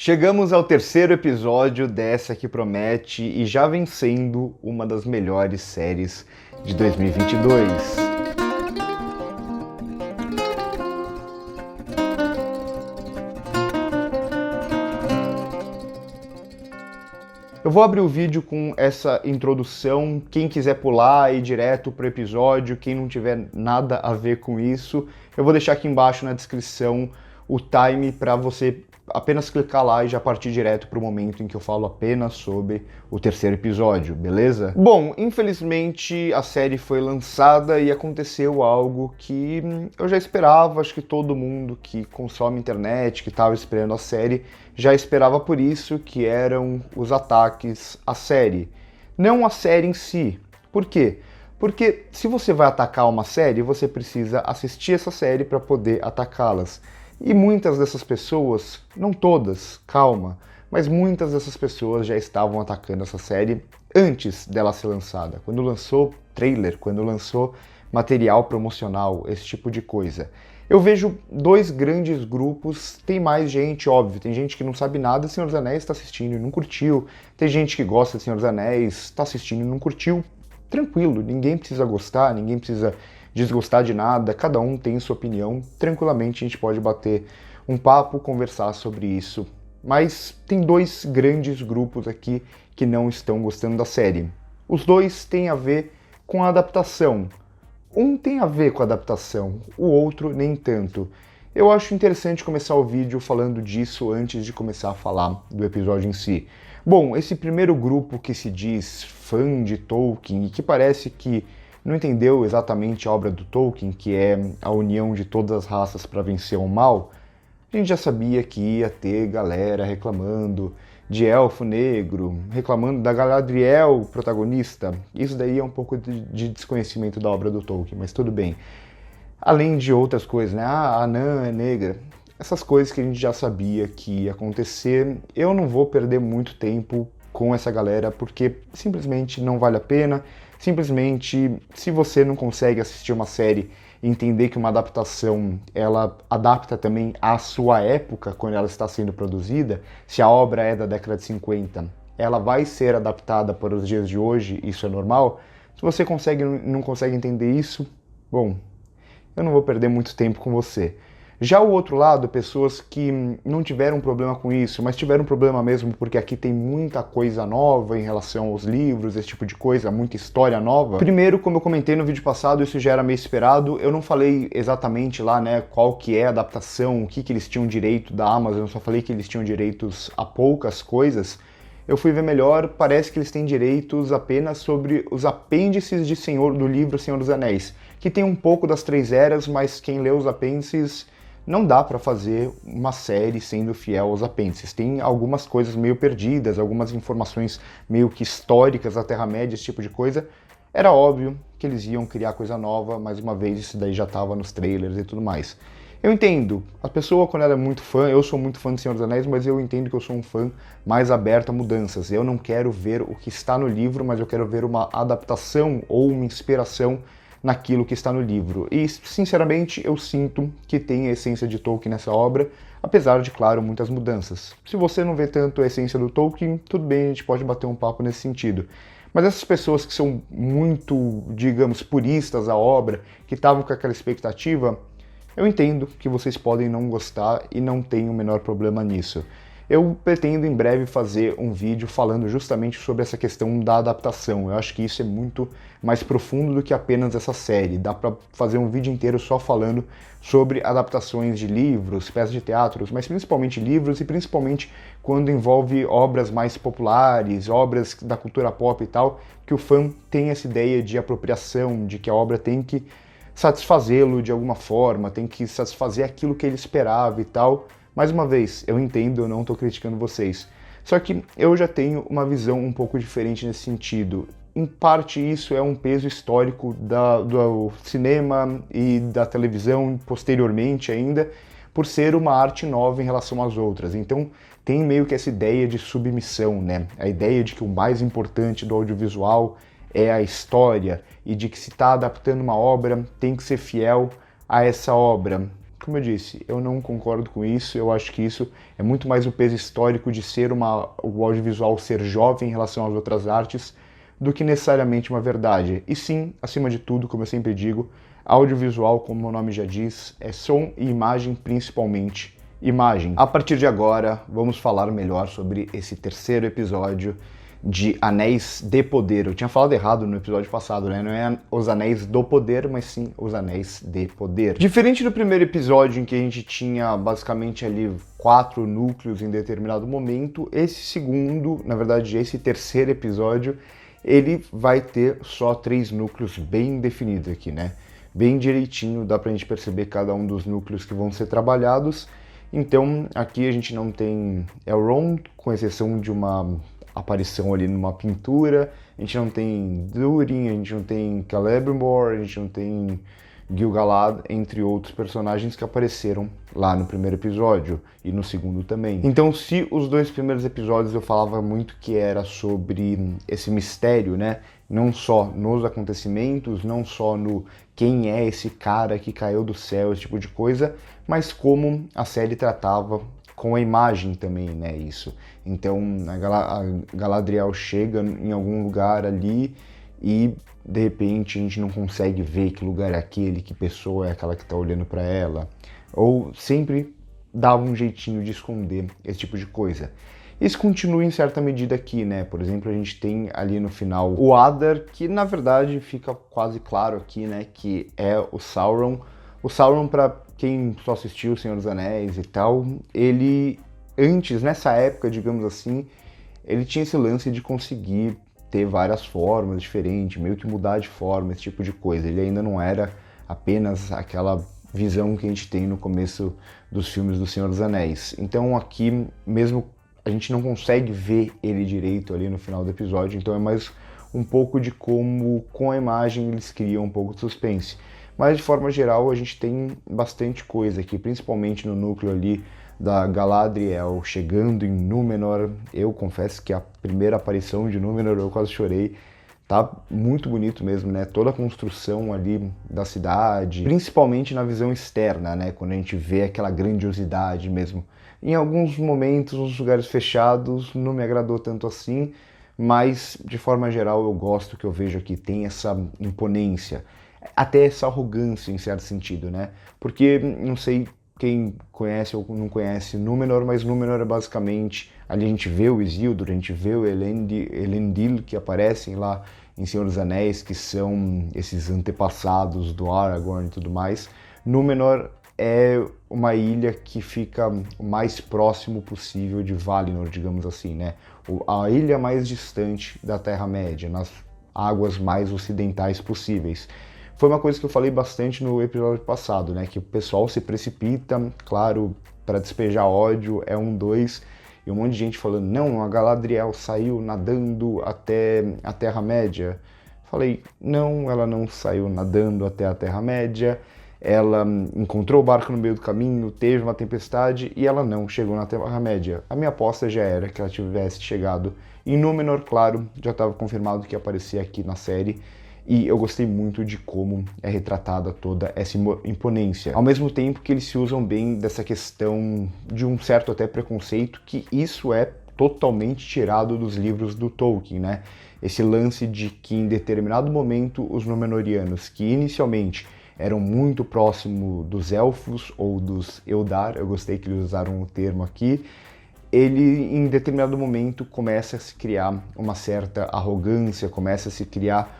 Chegamos ao terceiro episódio dessa que promete e já vem sendo uma das melhores séries de 2022. Eu vou abrir o vídeo com essa introdução. Quem quiser pular e ir direto pro episódio, quem não tiver nada a ver com isso, eu vou deixar aqui embaixo na descrição o time para você apenas clicar lá e já partir direto para o momento em que eu falo apenas sobre o terceiro episódio, beleza? Bom, infelizmente a série foi lançada e aconteceu algo que eu já esperava, acho que todo mundo que consome internet, que estava esperando a série, já esperava por isso, que eram os ataques à série. Não a série em si. Por quê? Porque se você vai atacar uma série, você precisa assistir essa série para poder atacá-las. E muitas dessas pessoas, não todas, calma, mas muitas dessas pessoas já estavam atacando essa série antes dela ser lançada. Quando lançou trailer, quando lançou material promocional, esse tipo de coisa. Eu vejo dois grandes grupos, tem mais gente, óbvio, tem gente que não sabe nada de Senhor dos Anéis, está assistindo e não curtiu, tem gente que gosta de Senhor dos Anéis, está assistindo e não curtiu, tranquilo, ninguém precisa gostar, ninguém precisa desgostar de nada, cada um tem sua opinião, tranquilamente a gente pode bater um papo, conversar sobre isso. Mas tem dois grandes grupos aqui que não estão gostando da série. Os dois têm a ver com a adaptação. Um tem a ver com a adaptação, o outro nem tanto. Eu acho interessante começar o vídeo falando disso antes de começar a falar do episódio em si. Bom, esse primeiro grupo que se diz fã de Tolkien e que parece que não entendeu exatamente a obra do Tolkien, que é a união de todas as raças para vencer o mal, a gente já sabia que ia ter galera reclamando de elfo negro, reclamando da Galadriel protagonista. Isso daí é um pouco de desconhecimento da obra do Tolkien, mas tudo bem. Além de outras coisas, né? A anã é negra. Essas coisas que a gente já sabia que ia acontecer. Eu não vou perder muito tempo com essa galera, porque simplesmente não vale a pena. Simplesmente, se você não consegue assistir uma série e entender que uma adaptação, ela adapta também à sua época, quando ela está sendo produzida, se a obra é da década de 50, ela vai ser adaptada para os dias de hoje, isso é normal. Se você não consegue entender isso, bom, eu não vou perder muito tempo com você. Já o outro lado, pessoas que não tiveram problema com isso, mas tiveram problema mesmo porque aqui tem muita coisa nova em relação aos livros, esse tipo de coisa, muita história nova. Primeiro, como eu comentei no vídeo passado, isso já era meio esperado, eu não falei exatamente lá, né, qual que é a adaptação, o que eles tinham direito da Amazon, eu só falei que eles tinham direitos a poucas coisas. Eu fui ver melhor, parece que eles têm direitos apenas sobre os apêndices do livro Senhor dos Anéis, que tem um pouco das Três Eras, mas quem lê os apêndices não dá para fazer uma série sendo fiel aos apêndices. Tem algumas coisas meio perdidas, algumas informações meio que históricas da Terra-média, esse tipo de coisa. Era óbvio que eles iam criar coisa nova, mais uma vez isso daí já estava nos trailers e tudo mais. Eu entendo, a pessoa quando ela é muito fã, eu sou muito fã de Senhor dos Anéis, mas eu entendo que eu sou um fã mais aberto a mudanças. Eu não quero ver o que está no livro, mas eu quero ver uma adaptação ou uma inspiração naquilo que está no livro. E, sinceramente, eu sinto que tem a essência de Tolkien nessa obra, apesar de, claro, muitas mudanças. Se você não vê tanto a essência do Tolkien, tudo bem, a gente pode bater um papo nesse sentido. Mas essas pessoas que são muito, digamos, puristas da obra, que estavam com aquela expectativa, eu entendo que vocês podem não gostar e não tem o menor problema nisso. Eu pretendo em breve fazer um vídeo falando justamente sobre essa questão da adaptação. Eu acho que isso é muito mais profundo do que apenas essa série. Dá para fazer um vídeo inteiro só falando sobre adaptações de livros, peças de teatro, mas principalmente livros e principalmente quando envolve obras mais populares, obras da cultura pop e tal, que o fã tem essa ideia de apropriação, de que a obra tem que satisfazê-lo de alguma forma, tem que satisfazer aquilo que ele esperava e tal. Mais uma vez, eu entendo, eu não estou criticando vocês. Só que eu já tenho uma visão um pouco diferente nesse sentido. Em parte isso é um peso histórico do cinema e da televisão posteriormente ainda, por ser uma arte nova em relação às outras. Então tem meio que essa ideia de submissão, né? A ideia de que o mais importante do audiovisual é a história e de que se está adaptando uma obra tem que ser fiel a essa obra. como eu disse, eu não concordo com isso. Eu acho que isso é muito mais o peso histórico de ser o audiovisual ser jovem em relação às outras artes do que necessariamente uma verdade. E sim, acima de tudo, como eu sempre digo, audiovisual, como o nome já diz, é som e imagem, principalmente imagem. A partir de agora, vamos falar melhor sobre esse terceiro episódio de Anéis de Poder. Eu tinha falado errado no episódio passado, né? Não é Os Anéis do Poder, mas sim Os Anéis de Poder. Diferente do primeiro episódio, em que a gente tinha basicamente ali 4 núcleos em determinado momento, esse segundo, na verdade esse terceiro episódio, ele vai ter só 3 núcleos bem definidos aqui, né? Bem direitinho, dá pra gente perceber cada um dos núcleos que vão ser trabalhados. Então, aqui a gente não tem Elrond, com exceção de uma aparição ali numa pintura, a gente não tem Durin, a gente não tem Celebrimbor, a gente não tem Gil-galad, entre outros personagens que apareceram lá no primeiro episódio e no segundo também. Então, se os 2 primeiros episódios eu falava muito que era sobre esse mistério, né? Não só nos acontecimentos, não só no quem é esse cara que caiu do céu, esse tipo de coisa, mas como a série tratava com a imagem também, né, isso. Então, a Galadriel chega em algum lugar ali e, de repente, a gente não consegue ver que lugar é aquele, que pessoa é aquela que está olhando para ela. Ou sempre dava um jeitinho de esconder esse tipo de coisa. Isso continua em certa medida aqui, né? Por exemplo, a gente tem ali no final o Adar, que na verdade fica quase claro aqui, né, que é o Sauron. O Sauron, para quem só assistiu O Senhor dos Anéis e tal, ele antes, nessa época, digamos assim, ele tinha esse lance de conseguir ter várias formas diferentes, meio que mudar de forma, esse tipo de coisa. Ele ainda não era apenas aquela visão que a gente tem no começo dos filmes do Senhor dos Anéis. Então aqui, mesmo a gente não consegue ver ele direito ali no final do episódio, então é mais um pouco de como com a imagem eles criam um pouco de suspense. Mas de forma geral a gente tem bastante coisa aqui, principalmente no núcleo ali da Galadriel chegando em Númenor. Eu confesso que a primeira aparição de Númenor eu quase chorei. Tá muito bonito mesmo, né? Toda a construção ali da cidade, principalmente na visão externa, né? Quando a gente vê aquela grandiosidade mesmo. Em alguns momentos, nos lugares fechados, não me agradou tanto assim, mas de forma geral eu gosto que eu vejo aqui, tem essa imponência, até essa arrogância em certo sentido, né? Porque, não sei quem conhece ou não conhece Númenor, mas Númenor é basicamente, ali a gente vê o Isildur, a gente vê o Elendil que aparecem lá em Senhor dos Anéis, que são esses antepassados do Aragorn e tudo mais. Númenor é uma ilha que fica o mais próximo possível de Valinor, digamos assim, né? A ilha mais distante da Terra-média, nas águas mais ocidentais possíveis. Foi uma coisa que eu falei bastante no episódio passado, né? Que o pessoal se precipita, claro, para despejar ódio, é 2, e um monte de gente falando, não, a Galadriel saiu nadando até a Terra-média. Falei, não, ela não saiu nadando até a Terra-média, ela encontrou o barco no meio do caminho, teve uma tempestade e ela não chegou na Terra-média. A minha aposta já era que ela tivesse chegado em Númenor, claro, já estava confirmado que ia aparecer aqui na série. E eu gostei muito de como é retratada toda essa imponência. Ao mesmo tempo que eles se usam bem dessa questão de um certo até preconceito, que isso é totalmente tirado dos livros do Tolkien, né? Esse lance de que em determinado momento os Númenóreanos, que inicialmente eram muito próximos dos elfos ou dos Eldar, eu gostei que eles usaram o termo aqui, ele em determinado momento começa a se criar uma certa arrogância, começa a se criar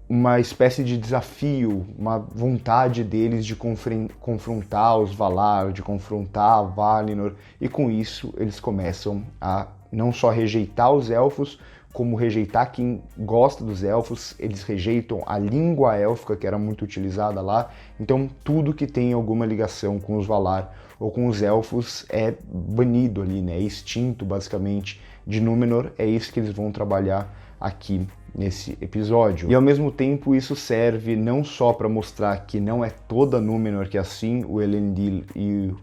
uma espécie de desafio, uma vontade deles de confrontar os Valar, de confrontar Valinor, e com isso eles começam a não só rejeitar os elfos, como rejeitar quem gosta dos elfos, eles rejeitam a língua élfica que era muito utilizada lá, então tudo que tem alguma ligação com os Valar ou com os elfos é banido ali, né? É extinto basicamente de Númenor, é isso que eles vão trabalhar aqui nesse episódio. E ao mesmo tempo isso serve não só para mostrar que não é toda Númenor que é assim, o Elendil e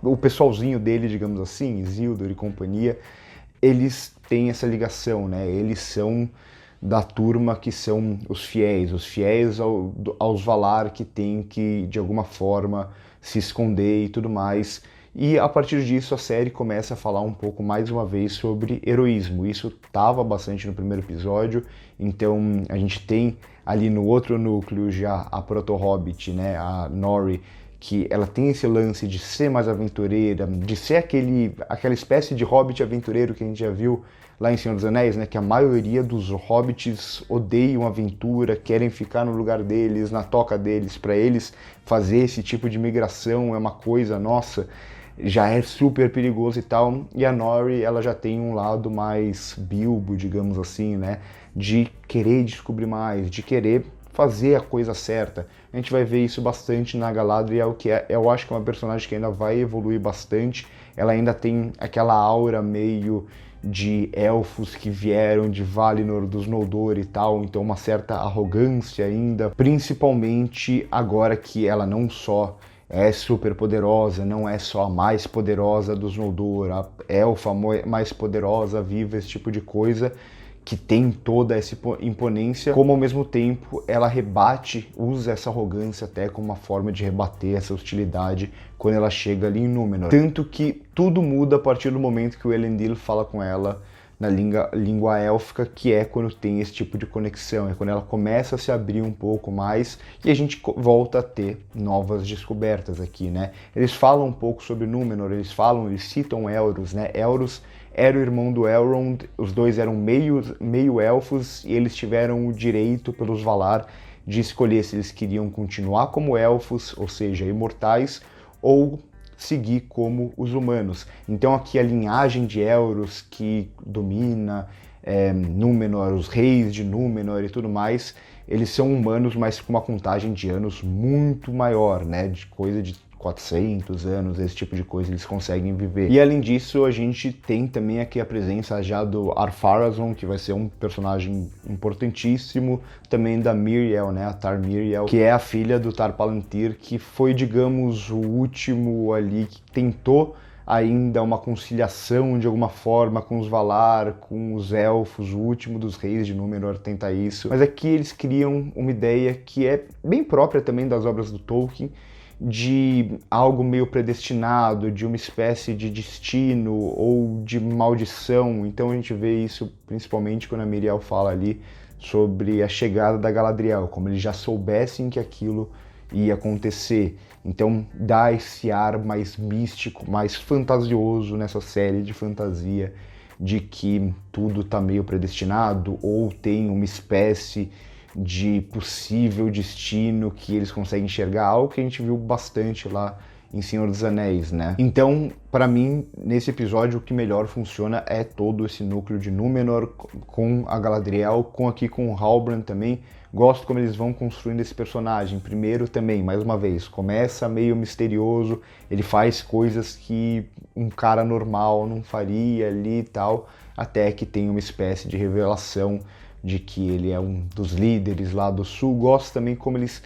o pessoalzinho dele, digamos assim, Isildur e companhia, eles têm essa ligação, né? Eles são da turma que são os fiéis aos Valar, que tem que, de alguma forma, se esconder e tudo mais. E a partir disso a série começa a falar um pouco mais uma vez sobre heroísmo. Isso estava bastante no primeiro episódio, então a gente tem ali no outro núcleo já a Proto-Hobbit, né, a Nori, que ela tem esse lance de ser mais aventureira, de ser aquela espécie de hobbit aventureiro que a gente já viu lá em Senhor dos Anéis, né, que a maioria dos hobbits odeiam aventura, querem ficar no lugar deles, na toca deles. Para eles fazer esse tipo de migração é uma coisa, nossa, já é super perigoso e tal. E a Nori, ela já tem um lado mais Bilbo, digamos assim, né, de querer descobrir mais, de querer fazer a coisa certa. A gente vai ver isso bastante na Galadriel, que eu acho que é uma personagem que ainda vai evoluir bastante. Ela ainda tem aquela aura meio de elfos que vieram de Valinor dos Noldor e tal, então uma certa arrogância ainda, principalmente agora que ela não só é super poderosa, não é só a mais poderosa dos Noldor, a elfa mais poderosa, viva, esse tipo de coisa, que tem toda essa imponência, como ao mesmo tempo ela rebate, usa essa arrogância até como uma forma de rebater essa hostilidade quando ela chega ali em Númenor. Tanto que tudo muda a partir do momento que o Elendil fala com ela na língua élfica, que é quando tem esse tipo de conexão, é quando ela começa a se abrir um pouco mais e a gente volta a ter novas descobertas aqui, né? Eles falam um pouco sobre Númenor, eles citam Elros, né? Elros era o irmão do Elrond, os dois eram meio elfos e eles tiveram o direito pelos Valar de escolher se eles queriam continuar como elfos, ou seja, imortais, ou seguir como os humanos. Então aqui a linhagem de Elros que domina Númenor, os reis de Númenor e tudo mais, eles são humanos, mas com uma contagem de anos muito maior, né? De coisa de 400 anos, esse tipo de coisa eles conseguem viver. E além disso, a gente tem também aqui a presença já do Ar-Pharazôn, que vai ser um personagem importantíssimo, também da Míriel, né, a Tar Míriel, que é a filha do Tar Palantir, que foi, digamos, o último ali que tentou ainda uma conciliação de alguma forma com os Valar, com os Elfos, o último dos reis de Númenor tenta isso. Mas aqui eles criam uma ideia que é bem própria também das obras do Tolkien, de algo meio predestinado, de uma espécie de destino ou de maldição. Então a gente vê isso principalmente quando a Míriel fala ali sobre a chegada da Galadriel, como eles já soubessem que aquilo ia acontecer. Então dá esse ar mais místico, mais fantasioso nessa série de fantasia, de que tudo tá meio predestinado ou tem uma espécie de possível destino que eles conseguem enxergar, algo que a gente viu bastante lá em Senhor dos Anéis, né? Então, para mim, nesse episódio, o que melhor funciona é todo esse núcleo de Númenor, com a Galadriel, com o Halbrand também. Gosto como eles vão construindo esse personagem. Primeiro também, mais uma vez, começa meio misterioso, ele faz coisas que um cara normal não faria ali e tal, até que tem uma espécie de revelação de que ele é um dos líderes lá do sul. Gosto também como eles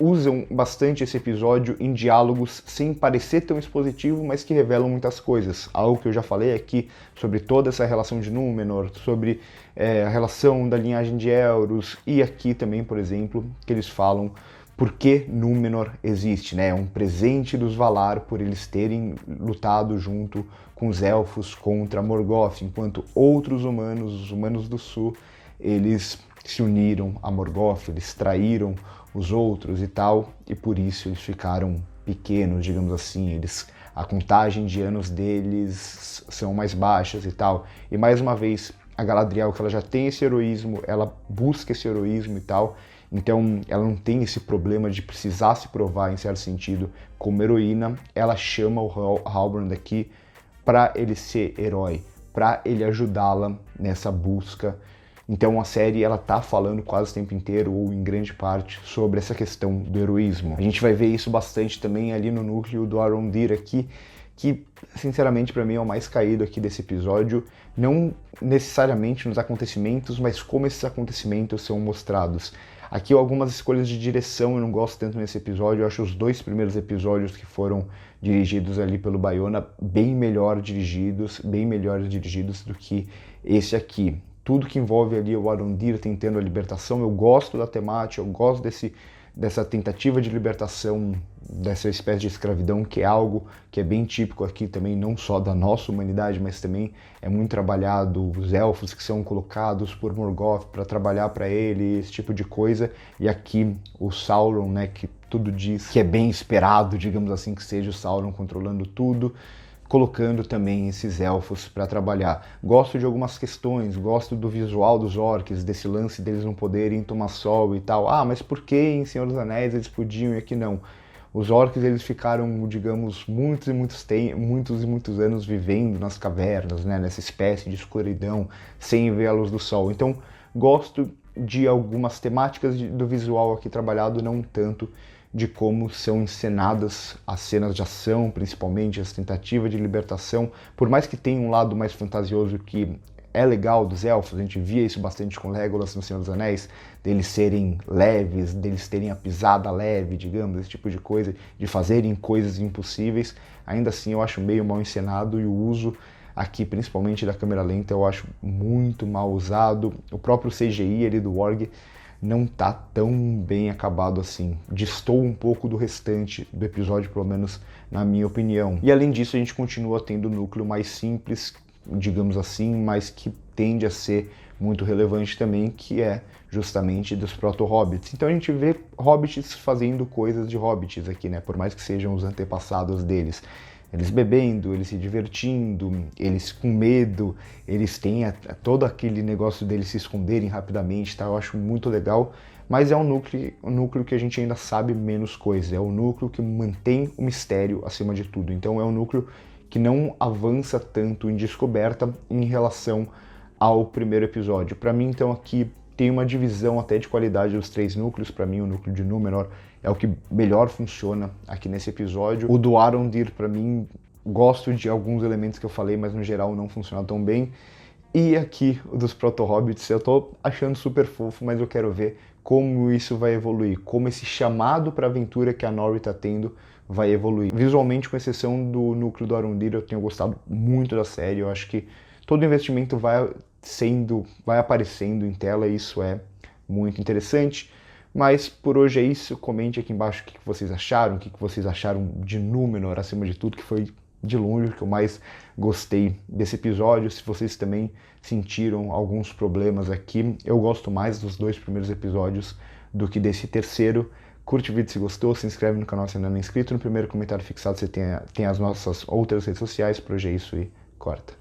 usam bastante esse episódio em diálogos sem parecer tão expositivo, mas que revelam muitas coisas. Algo que eu já falei aqui sobre toda essa relação de Númenor, sobre a relação da linhagem de Elros, e aqui também, por exemplo, que eles falam por que Númenor existe, né? É um presente dos Valar por eles terem lutado junto com os Elfos contra Morgoth, enquanto outros humanos, os humanos do sul, eles se uniram a Morgoth, eles traíram os outros e tal, e por isso eles ficaram pequenos, digamos assim, a contagem de anos deles são mais baixas e tal. E mais uma vez, a Galadriel, que ela já tem esse heroísmo, ela busca esse heroísmo e tal, então ela não tem esse problema de precisar se provar, em certo sentido, como heroína. Ela chama o Halbrand aqui para ele ser herói, para ele ajudá-la nessa busca. Então a série ela tá falando quase o tempo inteiro, ou em grande parte, sobre essa questão do heroísmo. A gente vai ver isso bastante também ali no núcleo do Arondir aqui, que sinceramente para mim é o mais caído aqui desse episódio, não necessariamente nos acontecimentos, mas como esses acontecimentos são mostrados. Aqui algumas escolhas de direção eu não gosto tanto nesse episódio, eu acho os dois primeiros episódios que foram dirigidos ali pelo Bayona bem melhores dirigidos do que esse aqui. Tudo que envolve ali o Arondir tentando a libertação, eu gosto da temática, eu gosto dessa tentativa de libertação dessa espécie de escravidão, que é algo que é bem típico aqui também, não só da nossa humanidade, mas também é muito trabalhado, os elfos que são colocados por Morgoth para trabalhar para ele, esse tipo de coisa, e aqui o Sauron, né, que tudo diz que é bem esperado, digamos assim, que seja o Sauron controlando tudo, colocando também esses elfos para trabalhar. Gosto de algumas questões, gosto do visual dos orcs, desse lance deles não poderem tomar sol e tal. Ah, mas por que em Senhor dos Anéis eles podiam e aqui não? Os orcs, eles ficaram, digamos, muitos e muitos anos vivendo nas cavernas, né, nessa espécie de escuridão, sem ver a luz do sol. Então, gosto de algumas temáticas do visual aqui trabalhado, não tanto de como são encenadas as cenas de ação, principalmente as tentativas de libertação. Por mais que tenha um lado mais fantasioso que é legal dos elfos, a gente via isso bastante com Legolas no Senhor dos Anéis, deles serem leves, deles terem a pisada leve, digamos, esse tipo de coisa, de fazerem coisas impossíveis. Ainda assim eu acho meio mal encenado, e o uso aqui, principalmente da câmera lenta, eu acho muito mal usado. O próprio CGI ali do Warg não tá tão bem acabado assim. Distou um pouco do restante do episódio, pelo menos na minha opinião. E além disso, a gente continua tendo o núcleo mais simples, digamos assim, mas que tende a ser muito relevante também, que é justamente dos proto-hobbits. Então a gente vê hobbits fazendo coisas de hobbits aqui, né? Por mais que sejam os antepassados deles. Eles bebendo, eles se divertindo, eles com medo, eles têm todo aquele negócio deles se esconderem rapidamente, tá? Eu acho muito legal, mas é um núcleo que a gente ainda sabe menos coisas, é o núcleo que mantém o mistério acima de tudo. Então é um núcleo que não avança tanto em descoberta em relação ao primeiro episódio. Para mim, então, aqui tem uma divisão até de qualidade dos 3 núcleos. Para mim, o núcleo de Númenor é o que melhor funciona aqui nesse episódio. O do Arondir, para mim, gosto de alguns elementos que eu falei, mas no geral não funciona tão bem. E aqui, o dos Proto-Hobbits, eu tô achando super fofo, mas eu quero ver como isso vai evoluir, como esse chamado para aventura que a Nori tá tendo vai evoluir. Visualmente, com exceção do núcleo do Arondir, eu tenho gostado muito da série. Eu acho que todo investimento vai aparecendo em tela, e isso é muito interessante. Mas por hoje é isso. Comente aqui embaixo o que vocês acharam, o que vocês acharam de Númenor, acima de tudo, que foi de longe o que eu mais gostei desse episódio. Se vocês também sentiram alguns problemas aqui, eu gosto mais dos 2 primeiros episódios do que desse terceiro. Curte o vídeo se gostou, se inscreve no canal se ainda não é inscrito. No primeiro comentário fixado você tem as nossas outras redes sociais. Por hoje é isso e corta.